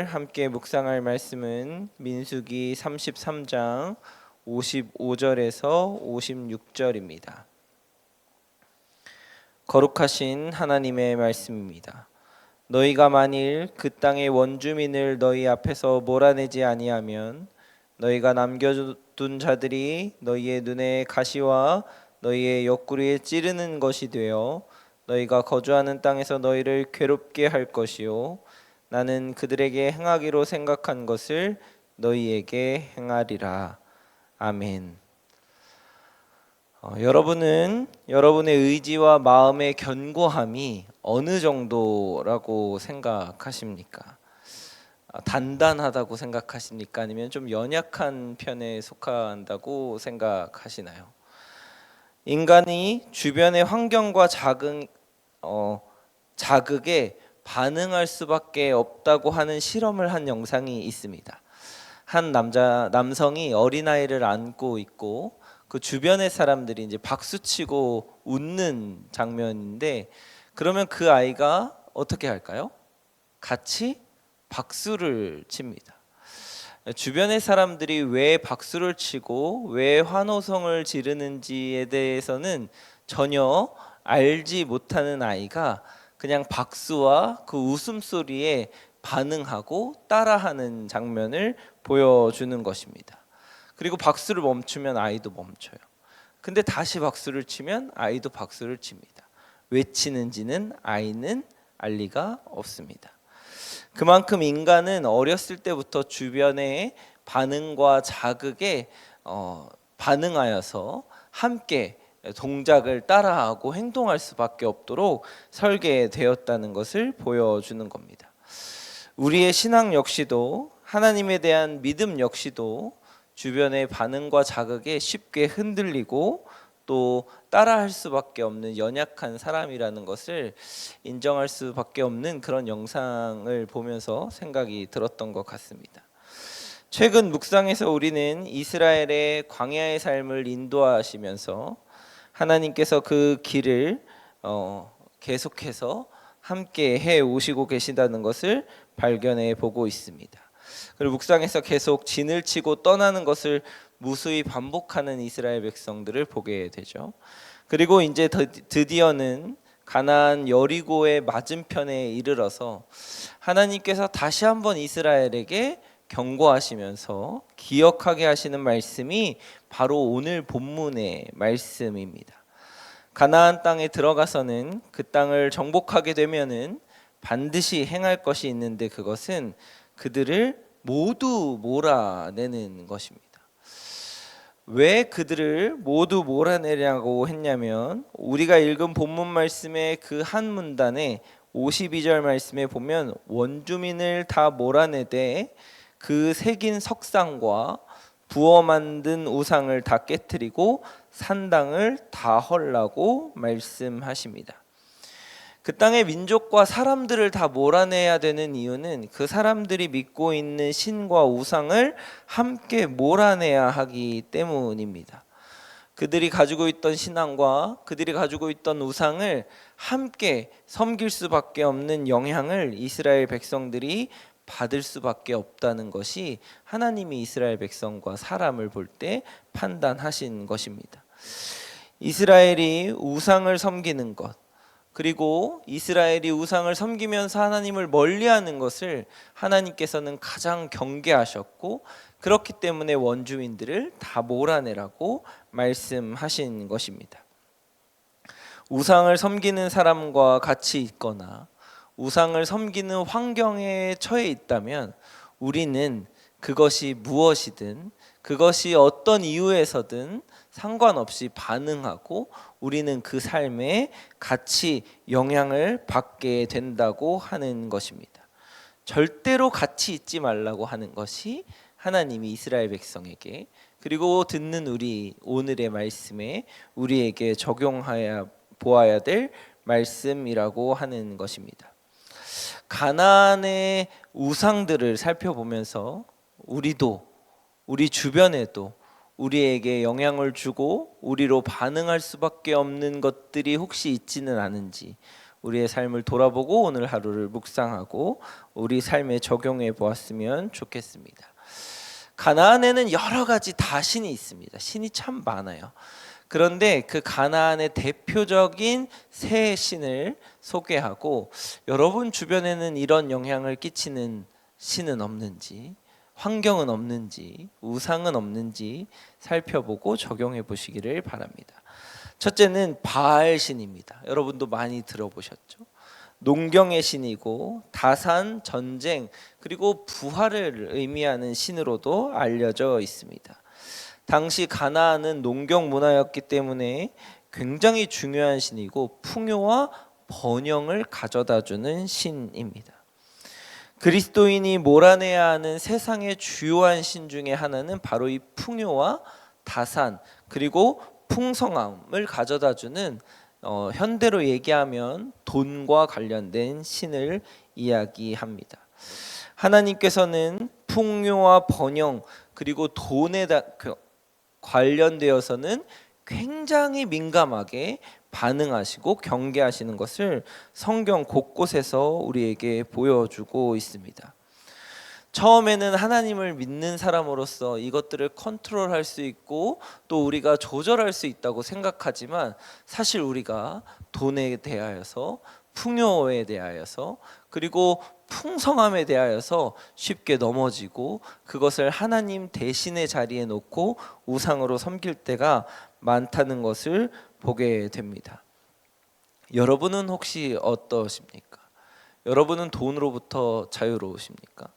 함께 묵상할 말씀은 민수기 33장 55절에서 56절입니다. 거룩하신 하나님의 말씀입니다. 너희가 만일 그 땅의 원주민을 너희 앞에서 몰아내지 아니하면 너희가 남겨둔 자들이 너희의 눈에 가시와 너희의 옆구리에 찌르는 것이 되어 너희가 거주하는 땅에서 너희를 괴롭게 할 것이요 나는 그들에게 행하기로 생각한 것을 너희에게 행하리라. 아멘. 여러분은 여러분의 의지와 마음의 견고함이 어느 정도라고 생각하십니까? 단단하다고 생각하십니까? 아니면 좀 연약한 편에 속한다고 생각하시나요? 인간이 주변의 환경과 자극에 반응할 수밖에 없다고 하는 실험을 한 영상이 있습니다. 한 남성이 어린아이를 안고 있고 그 주변의 사람들이 이제 박수치고 웃는 장면인데, 그러면 그 아이가 어떻게 할까요? 같이 박수를 칩니다. 주변의 사람들이 왜 박수를 치고 왜 환호성을 지르는지에 대해서는 전혀 알지 못하는 아이가 그냥 박수와 그 웃음소리에 반응하고 따라하는 장면을 보여주는 것입니다. 그리고 박수를 멈추면 아이도 멈춰요. 근데 다시 박수를 치면 아이도 박수를 칩니다. 왜 치는지는 아이는 알 리가 없습니다. 그만큼 인간은 어렸을 때부터 주변의 반응과 자극에 반응하여서 함께 동작을 따라하고 행동할 수밖에 없도록 설계되었다는 것을 보여주는 겁니다. 우리의 신앙 역시도, 하나님에 대한 믿음 역시도 주변의 반응과 자극에 쉽게 흔들리고 또 따라할 수밖에 없는 연약한 사람이라는 것을 인정할 수밖에 없는 그런 영상을 보면서 생각이 들었던 것 같습니다. 최근 묵상에서 우리는 이스라엘의 광야의 삶을 인도하시면서 하나님께서 그 길을 계속해서 함께 해 오시고 계신다는 것을 발견해 보고 있습니다. 그리고 묵상에서 계속 진을 치고 떠나는 것을 무수히 반복하는 이스라엘 백성들을 보게 되죠. 그리고 이제 드디어는 가나안 여리고의 맞은편에 이르러서 하나님께서 다시 한번 이스라엘에게 경고하시면서 기억하게 하시는 말씀이 바로 오늘 본문의 말씀입니다. 가나안 땅에 들어가서는 그 땅을 정복하게 되면은 반드시 행할 것이 있는데, 그것은 그들을 모두 몰아내는 것입니다. 왜 그들을 모두 몰아내려고 했냐면, 우리가 읽은 본문 말씀의 그 한 문단에 52절 말씀에 보면 원주민을 다 몰아내되 그 새긴 석상과 부어 만든 우상을 다 깨뜨리고 산당을 다 헐라고 말씀하십니다. 그 땅의 민족과 사람들을 다 몰아내야 되는 이유는 그 사람들이 믿고 있는 신과 우상을 함께 몰아내야 하기 때문입니다. 그들이 가지고 있던 신앙과 그들이 가지고 있던 우상을 함께 섬길 수밖에 없는 영향을 이스라엘 백성들이 받을 수밖에 없다는 것이 하나님이 이스라엘 백성과 사람을 볼 때 판단하신 것입니다. 이스라엘이 우상을 섬기는 것, 그리고 이스라엘이 우상을 섬기면서 하나님을 멀리하는 것을 하나님께서는 가장 경계하셨고, 그렇기 때문에 원주민들을 다 몰아내라고 말씀하신 것입니다. 우상을 섬기는 사람과 같이 있거나 우상을 섬기는 환경에 처해 있다면 우리는 그것이 무엇이든, 그것이 어떤 이유에서든 상관없이 반응하고 우리는 그 삶에 같이 영향을 받게 된다고 하는 것입니다. 절대로 같이 있지 말라고 하는 것이 하나님이 이스라엘 백성에게, 그리고 듣는 우리 오늘의 말씀에 우리에게 적용하여 보아야 될 말씀이라고 하는 것입니다. 가나안의 우상들을 살펴보면서 우리도, 우리 주변에도 우리에게 영향을 주고 우리로 반응할 수밖에 없는 것들이 혹시 있지는 않은지 우리의 삶을 돌아보고 오늘 하루를 묵상하고 우리 삶에 적용해 보았으면 좋겠습니다. 가나안에는 여러 가지 다 신이 있습니다. 신이 참 많아요. 그런데 그 가나안의 대표적인 세 신을 소개하고 여러분 주변에는 이런 영향을 끼치는 신은 없는지, 환경은 없는지, 우상은 없는지 살펴보고 적용해 보시기를 바랍니다. 첫째는 바알 신입니다. 여러분도 많이 들어보셨죠? 농경의 신이고 다산, 전쟁, 그리고 부활을 의미하는 신으로도 알려져 있습니다. 당시 가나안은 농경 문화였기 때문에 굉장히 중요한 신이고 풍요와 번영을 가져다주는 신입니다. 그리스도인이 몰아내야 하는 세상의 주요한 신 중에 하나는 바로 이 풍요와 다산 그리고 풍성함을 가져다주는 현대로 얘기하면 돈과 관련된 신을 이야기합니다. 하나님께서는 풍요와 번영 그리고 돈에 관련되어서는 굉장히 민감하게 반응하시고 경계하시는 것을 성경 곳곳에서 우리에게 보여주고 있습니다. 처음에는 하나님을 믿는 사람으로서 이것들을 컨트롤할 수 있고 또 우리가 조절할 수 있다고 생각하지만 사실 우리가 돈에 대하여서 풍요에 대하여서 그리고 풍성함에 대하여서 쉽게 넘어지고 그것을 하나님 대신의 자리에 놓고 우상으로 섬길 때가 많다는 것을 보게 됩니다. 여러분은 혹시 어떠십니까? 여러분은 돈으로부터 자유로우십니까?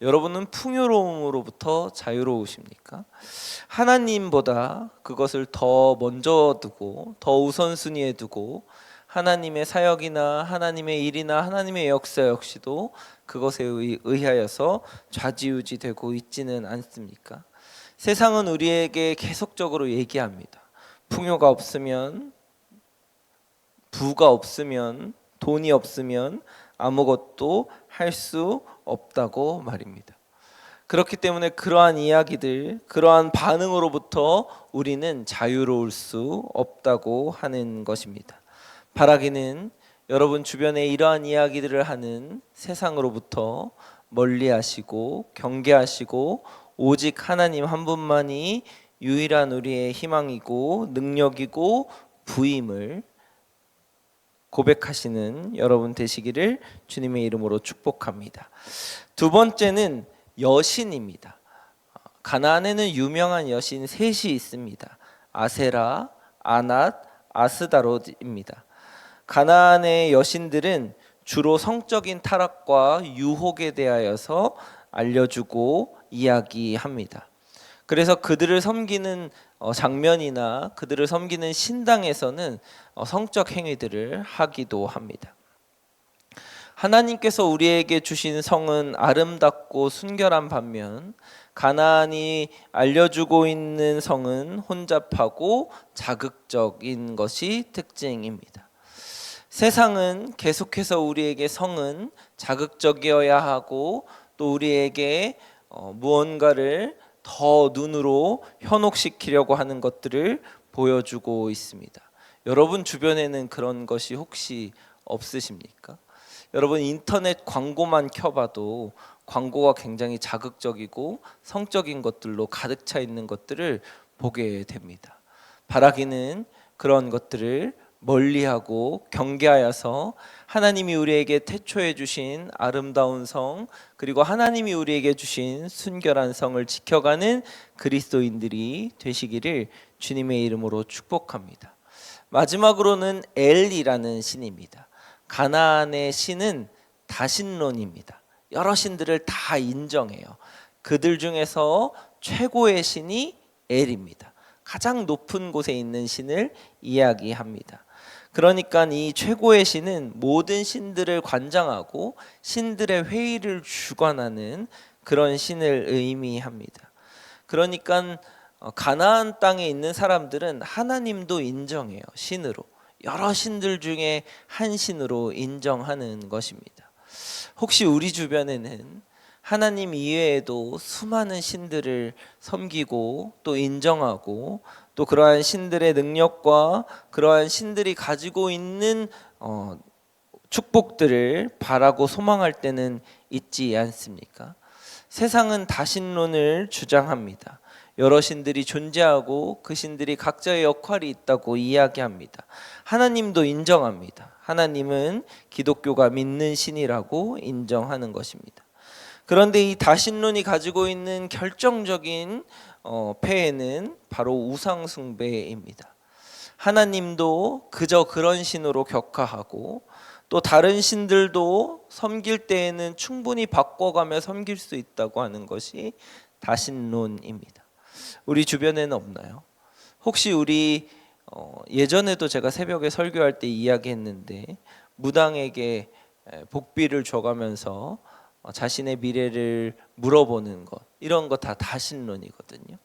여러분은 풍요로움으로부터 자유로우십니까? 하나님보다 그것을 더 먼저 두고 더 우선순위에 두고 하나님의 사역이나 하나님의 일이나 하나님의 역사 역시도 그것에 의하여서 좌지우지되고 있지는 않습니까? 세상은 우리에게 계속적으로 얘기합니다. 풍요가 없으면, 부가 없으면, 돈이 없으면 아무것도 할 수 없다고 말입니다. 그렇기 때문에 그러한 이야기들, 그러한 반응으로부터 우리는 자유로울 수 없다고 하는 것입니다. 바라기는 여러분 주변에 이러한 이야기들을 하는 세상으로부터 멀리하시고 경계하시고 오직 하나님 한 분만이 유일한 우리의 희망이고 능력이고 부임을 고백하시는 여러분 되시기를 주님의 이름으로 축복합니다. 두 번째는 여신입니다. 가나안에는 유명한 여신 셋이 있습니다. 아세라, 아낫, 아스다롯입니다. 가나안의 여신들은 주로 성적인 타락과 유혹에 대하여서 알려주고 이야기합니다. 그래서 그들을 섬기는 장면이나 그들을 섬기는 신당에서는 성적 행위들을 하기도 합니다. 하나님께서 우리에게 주신 성은 아름답고 순결한 반면 가나안이 알려주고 있는 성은 혼잡하고 자극적인 것이 특징입니다. 세상은 계속해서 우리에게 성은 자극적이어야 하고 또 우리에게 무언가를 더 눈으로 현혹시키려고 하는 것들을 보여주고 있습니다. 여러분 주변에는 그런 것이 혹시 없으십니까? 여러분 인터넷 광고만 켜봐도 광고가 굉장히 자극적이고 성적인 것들로 가득 차 있는 것들을 보게 됩니다. 바라기는 그런 것들을 멀리하고 경계하여서 하나님이 우리에게 태초해 주신 아름다운 성 그리고 하나님이 우리에게 주신 순결한 성을 지켜가는 그리스도인들이 되시기를 주님의 이름으로 축복합니다. 마지막으로는 엘이라는 신입니다. 가나안의 신은 다신론입니다. 여러 신들을 다 인정해요. 그들 중에서 최고의 신이 엘입니다. 가장 높은 곳에 있는 신을 이야기합니다. 그러니까 이 최고의 신은 모든 신들을 관장하고 신들의 회의를 주관하는 그런 신을 의미합니다. 그러니까 가나안 땅에 있는 사람들은 하나님도 인정해요. 신으로. 여러 신들 중에 한 신으로 인정하는 것입니다. 혹시 우리 주변에는 하나님 이외에도 수많은 신들을 섬기고 또 인정하고 또 그러한 신들의 능력과 그러한 신들이 가지고 있는 축복들을 바라고 소망할 때는 있지 않습니까? 세상은 다신론을 주장합니다. 여러 신들이 존재하고 그 신들이 각자의 역할이 있다고 이야기합니다. 하나님도 인정합니다. 하나님은 기독교가 믿는 신이라고 인정하는 것입니다. 그런데 이 다신론이 가지고 있는 결정적인 폐해는 바로 우상 숭배입니다. 하나님도 그저 그런 신으로 격하하고 또 다른 신들도 섬길 때에는 충분히 바꿔가며 섬길 수 있다고 하는 것이 다신론입니다. 우리 주변에는 없나요? 혹시 우리 예전에도 제가 새벽에 설교할 때 이야기했는데 무당에게 복비를 줘가면서 자신의 미래를 물어보는 것, 이런 거 다 다신론이거든요.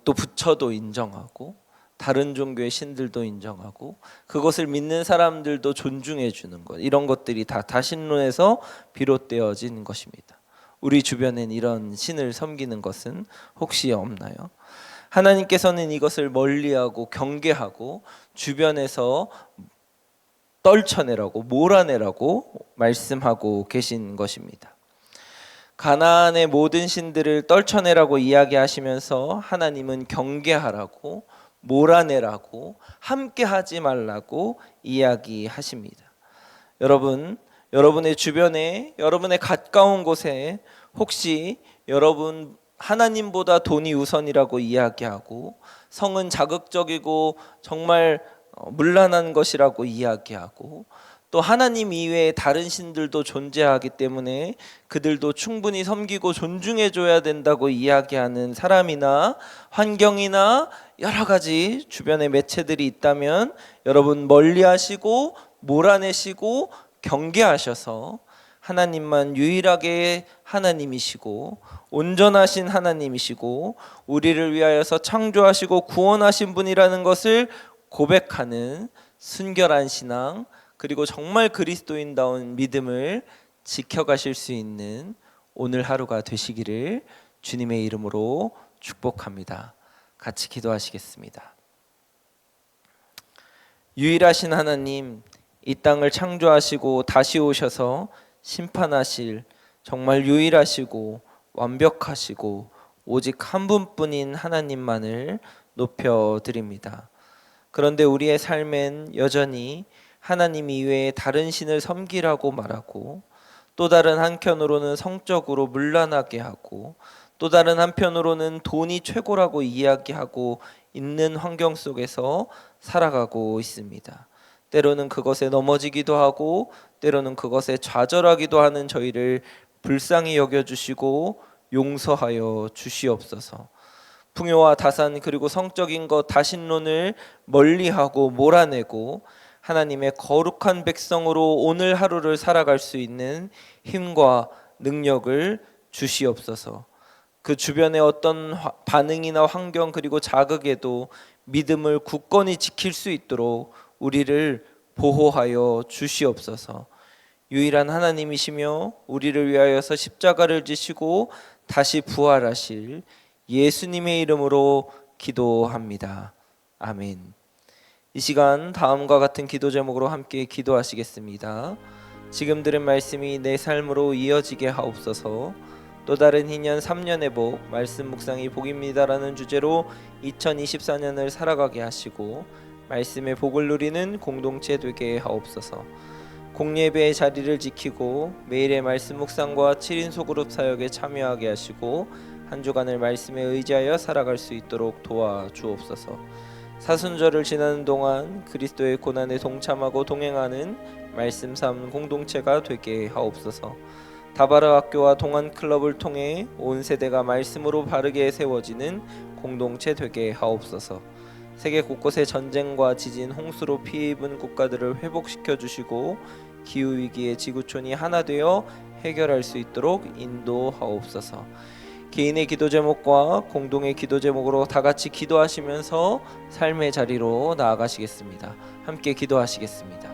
또 부처도 인정하고 다른 종교의 신들도 인정하고 그것을 믿는 사람들도 존중해 주는 것, 이런 것들이 다 다신론에서 비롯되어진 것입니다. 우리 주변엔 이런 신을 섬기는 것은 혹시 없나요? 하나님께서는 이것을 멀리하고 경계하고 주변에서 떨쳐내라고, 몰아내라고 말씀하고 계신 것입니다. 가나안의 모든 신들을 떨쳐내라고 이야기하시면서 하나님은 경계하라고, 몰아내라고, 함께하지 말라고 이야기하십니다. 여러분, 여러분의 주변에, 여러분의 가까운 곳에 혹시 여러분 하나님보다 돈이 우선이라고 이야기하고 성은 자극적이고 정말 문란한 것이라고 이야기하고 또 하나님 이외에 다른 신들도 존재하기 때문에 그들도 충분히 섬기고 존중해 줘야 된다고 이야기하는 사람이나 환경이나 여러 가지 주변의 매체들이 있다면 여러분 멀리하시고 몰아내시고 경계하셔서 하나님만 유일하게 하나님이시고 온전하신 하나님이시고 우리를 위하여서 창조하시고 구원하신 분이라는 것을 고백하는 순결한 신앙, 그리고 정말 그리스도인다운 믿음을 지켜가실 수 있는 오늘 하루가 되시기를 주님의 이름으로 축복합니다. 같이 기도하시겠습니다. 유일하신 하나님, 이 땅을 창조하시고 다시 오셔서 심판하실 정말 유일하시고 완벽하시고 오직 한 분뿐인 하나님만을 높여드립니다. 그런데 우리의 삶엔 여전히 하나님 이외에 다른 신을 섬기라고 말하고 또 다른 한편으로는 성적으로 문란하게 하고 또 다른 한편으로는 돈이 최고라고 이야기하고 있는 환경 속에서 살아가고 있습니다. 때로는 그것에 넘어지기도 하고 때로는 그것에 좌절하기도 하는 저희를 불쌍히 여겨주시고 용서하여 주시옵소서. 풍요와 다산 그리고 성적인 것 다신론을 멀리하고 몰아내고 하나님의 거룩한 백성으로 오늘 하루를 살아갈 수 있는 힘과 능력을 주시옵소서. 그 주변의 어떤 반응이나 환경 그리고 자극에도 믿음을 굳건히 지킬 수 있도록 우리를 보호하여 주시옵소서. 유일한 하나님이시며 우리를 위하여서 십자가를 지시고 다시 부활하실 예수님의 이름으로 기도합니다. 아멘. 이 시간 다음과 같은 기도 제목으로 함께 기도하시겠습니다. 지금 들은 말씀이 내 삶으로 이어지게 하옵소서. 또 다른 희년 3년의 복, 말씀 묵상이 복입니다라는 주제로 2024년을 살아가게 하시고 말씀의 복을 누리는 공동체 되게 하옵소서. 공예배의 자리를 지키고 매일의 말씀 묵상과 7인 소그룹 사역에 참여하게 하시고 한 주간을 말씀에 의지하여 살아갈 수 있도록 도와주옵소서. 사순절을 지나는 동안 그리스도의 고난에 동참하고 동행하는 말씀 삶 공동체가 되게 하옵소서. 다바르 학교와 동안 클럽을 통해 온 세대가 말씀으로 바르게 세워지는 공동체 되게 하옵소서. 세계 곳곳의 전쟁과 지진, 홍수로 피해 입은 국가들을 회복시켜 주시고 기후 위기의 지구촌이 하나 되어 해결할 수 있도록 인도하옵소서. 개인의 기도 제목과 공동의 기도 제목으로 다 같이 기도하시면서 삶의 자리로 나아가시겠습니다. 함께 기도하시겠습니다.